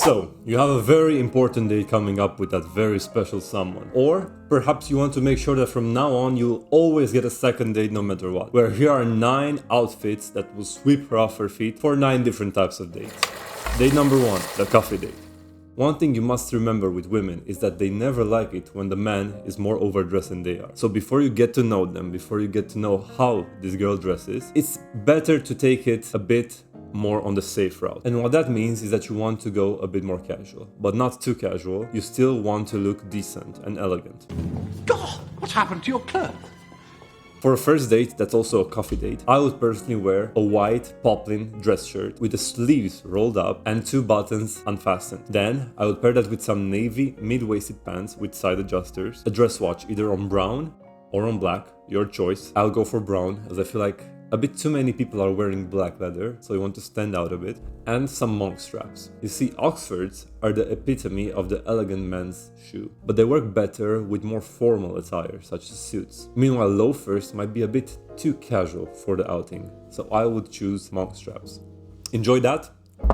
So, you have a very important date coming up with that very special someone. Or perhaps you want to make sure that from now on you'll always get a second date no matter what. Where here are 9 outfits that will sweep her off her feet for 9 different types of dates. Date number 1, the coffee date. One thing you must remember with women is that they never like it when the man is more overdressed than they are. So before you get to know them, before you get to know how this girl dresses, it's better to take it a bit more on the safe route. And what that means is that you want to go a bit more casual, but not too casual. You still want to look decent and elegant. God, what's happened to your clothes? For a first date, that's also a coffee date, I would personally wear a white poplin dress shirt with the sleeves rolled up and 2 buttons unfastened. Then I would pair that with some navy mid-waisted pants with side adjusters, a dress watch either on brown or on black, your choice. I'll go for brown as I feel like a bit too many people are wearing black leather, so you want to stand out a bit, and some monk straps. You see, Oxfords are the epitome of the elegant men's shoe, but they work better with more formal attire, such as suits. Meanwhile, loafers might be a bit too casual for the outing, so I would choose monk straps. Enjoy that?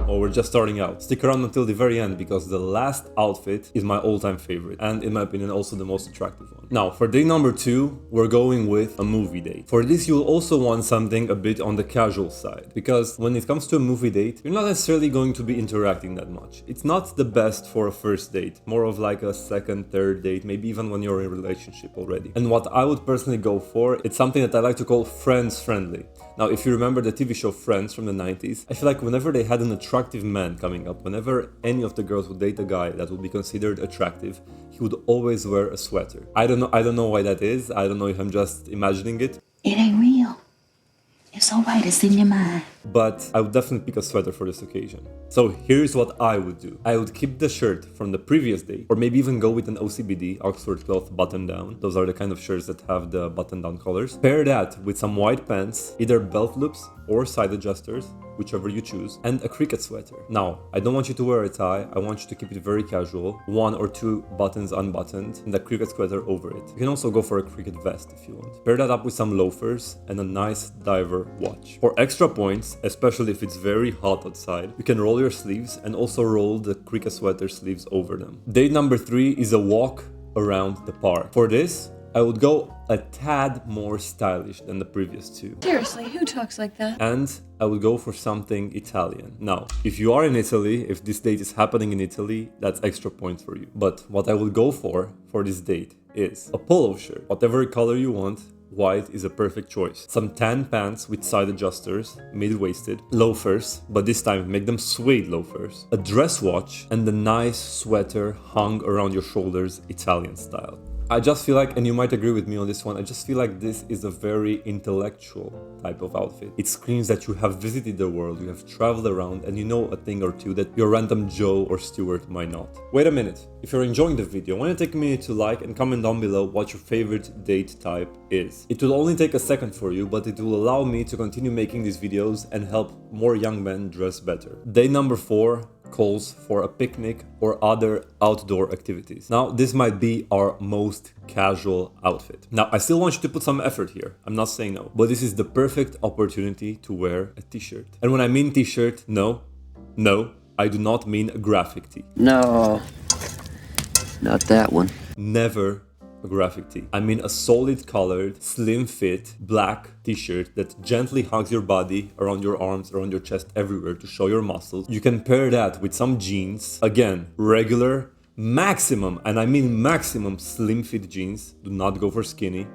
Or we're just starting out. Stick around until the very end because the last outfit is my all-time favorite and in my opinion also the most attractive one. Now for date number 2, we're going with a movie date. For this you'll also want something a bit on the casual side because when it comes to a movie date, you're not necessarily going to be interacting that much. It's not the best for a first date, more of like a second, third date, maybe even when you're in a relationship already. And what I would personally go for, it's something that I like to call friends friendly. Now, if you remember the TV show Friends from the 90s, I feel like whenever they had an attractive man coming up, whenever any of the girls would date a guy that would be considered attractive, he would always wear a sweater. I don't know why that is. I don't know if I'm just imagining it. It ain't real. It's alright, it's in your mind. But I would definitely pick a sweater for this occasion. So here's what I would do. I would keep the shirt from the previous day, or maybe even go with an OCBD, Oxford cloth button down. Those are the kind of shirts that have the button down collars. Pair that with some white pants, either belt loops or side adjusters, whichever you choose, and a cricket sweater. Now, I don't want you to wear a tie, I want you to keep it very casual, 1 or 2 buttons unbuttoned, and a cricket sweater over it. You can also go for a cricket vest if you want. Pair that up with some loafers and a nice diver watch. For extra points, especially if it's very hot outside, you can roll your sleeves and also roll the cricket sweater sleeves over them. Date number 3 is a walk around the park. For this, I would go a tad more stylish than the previous 2. Seriously, who talks like that? And I would go for something Italian. Now, if you are in Italy, if this date is happening in Italy, that's extra points for you. But what I would go for this date is a polo shirt. Whatever color you want, white is a perfect choice. Some tan pants with side adjusters, mid-waisted, loafers, but this time make them suede loafers, a dress watch, and a nice sweater hung around your shoulders, Italian style. I just feel like, and you might agree with me on this one, I just feel like this is a very intellectual type of outfit. It screams that you have visited the world, you have traveled around, and you know a thing or two that your random Joe or Stuart might not. Wait a minute, if you're enjoying the video, I want to take a minute to like and comment down below what your favorite date type is. It will only take a second for you, but it will allow me to continue making these videos and help more young men dress better. Date number 4 calls for a picnic or other outdoor activities. Now, this might be our most casual outfit. Now, I still want you to put some effort here. I'm not saying no, but this is the perfect opportunity to wear a t-shirt. And when I mean t-shirt, no, I do not mean a graphic tee. No, not that one. Never a graphic tee. I mean a solid colored, slim fit, black t-shirt that gently hugs your body, around your arms, around your chest, everywhere to show your muscles. You can pair that with some jeans. Again, regular, maximum, and I mean maximum slim fit jeans. Do not go for skinny,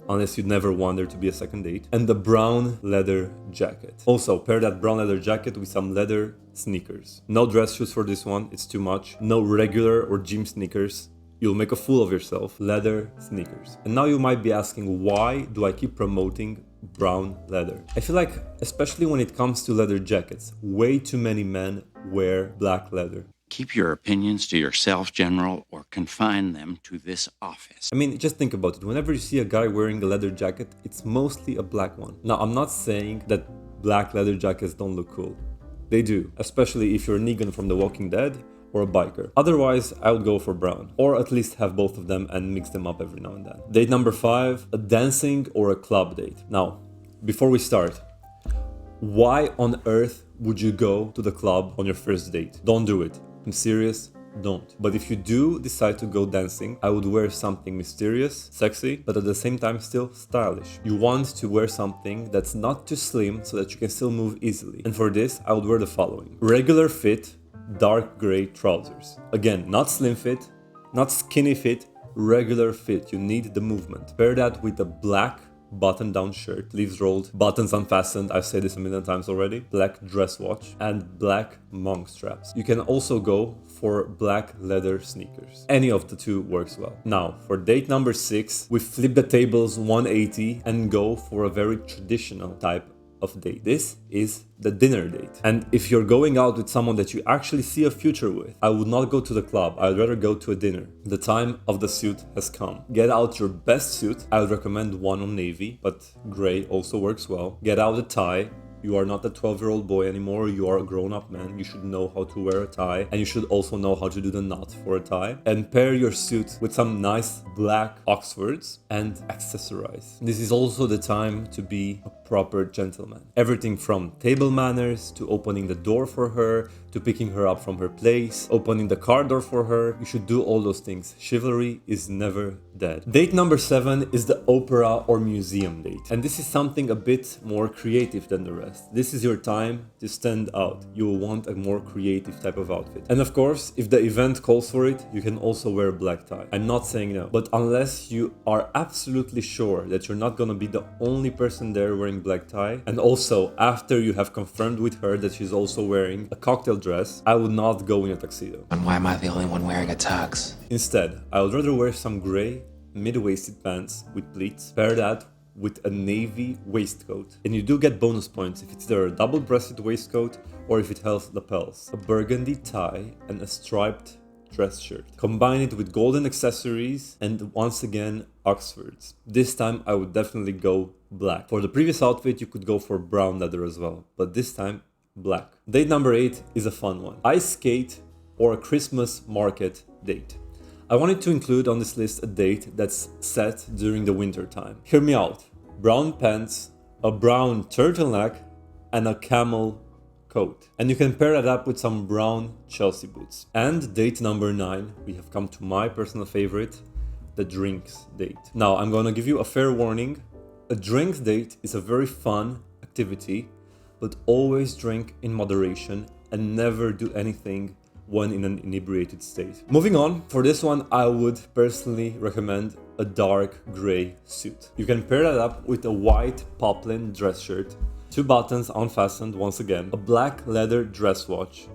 unless you'd never want there to be a second date. And the brown leather jacket. Also, pair that brown leather jacket with some leather sneakers. No dress shoes for this one, it's too much. No regular or gym sneakers. You'll make a fool of yourself. Leather sneakers. And now you might be asking, why do I keep promoting brown leather? I feel like, especially when it comes to leather jackets, way too many men wear black leather. Keep your opinions to yourself, General, or confine them to this office. I mean, just think about it. Whenever you see a guy wearing a leather jacket, it's mostly a black one. Now, I'm not saying that black leather jackets don't look cool. They do, especially if you're Negan from The Walking Dead or a biker. Otherwise, I would go for brown, or at least have both of them and mix them up every now and then. Date number 5, a dancing or a club date. Now, before we start, why on earth would you go to the club on your first date? Don't do it. I'm serious, don't. But if you do decide to go dancing, I would wear something mysterious, sexy, but at the same time still stylish. You want to wear something that's not too slim so that you can still move easily. And for this, I would wear the following. Regular fit, dark gray trousers. Again, not slim fit, not skinny fit, regular fit. You need the movement. Pair that with a black button-down shirt, sleeves rolled, buttons unfastened, I've said this a million times already, black dress watch, and black monk straps. You can also go for black leather sneakers. Any of the two works well. Now, for date number 6, we flip the tables 180 and go for a very traditional type of date. This is the dinner date. And if you're going out with someone that you actually see a future with, I would not go to the club. I'd rather go to a dinner. The time of the suit has come. Get out your best suit. I would recommend one on navy, but gray also works well. Get out a tie. You are not a 12-year-old boy anymore, you are a grown-up man. You should know how to wear a tie, and you should also know how to do the knot for a tie. And pair your suit with some nice black Oxfords and accessorize. This is also the time to be a proper gentleman. Everything from table manners to opening the door for her, to picking her up from her place, opening the car door for her. You should do all those things. Chivalry is never dead. Date number 7 is the opera or museum date. And this is something a bit more creative than the rest. This is your time to stand out. You will want a more creative type of outfit. And of course, if the event calls for it, you can also wear a black tie. I'm not saying no, but unless you are absolutely sure that you're not gonna be the only person there wearing black tie, and also after you have confirmed with her that she's also wearing a cocktail dress, I would not go in a tuxedo. And why am I the only one wearing a tux? Instead, I would rather wear some gray mid-waisted pants with pleats, pair that with a navy waistcoat. And you do get bonus points if it's either a double-breasted waistcoat or if it has lapels. A burgundy tie and a striped dress shirt. Combine it with golden accessories and once again Oxfords. This time I would definitely go black. For the previous outfit you could go for brown leather as well, but this time black. Date number 8 is a fun one. Ice skate or a Christmas market date. I wanted to include on this list a date that's set during the winter time. Hear me out. Brown pants, a brown turtleneck, and a camel coat. And you can pair that up with some brown Chelsea boots. And date number 9, we have come to my personal favorite, the drinks date. Now, I'm gonna give you a fair warning. A drinks date is a very fun activity, but always drink in moderation and never do anything when in an inebriated state. Moving on, for this one, I would personally recommend a dark gray suit. You can pair that up with a white poplin dress shirt, 2 buttons unfastened once again, a black leather dress watch,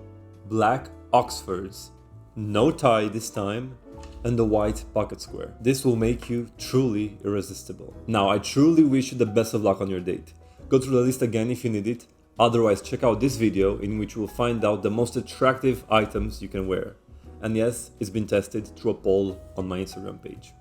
black Oxfords, no tie this time, and a white pocket square. This will make you truly irresistible. Now, I truly wish you the best of luck on your date. Go through the list again if you need it. Otherwise, check out this video in which you will find out the most attractive items you can wear. And yes, it's been tested through a poll on my Instagram page.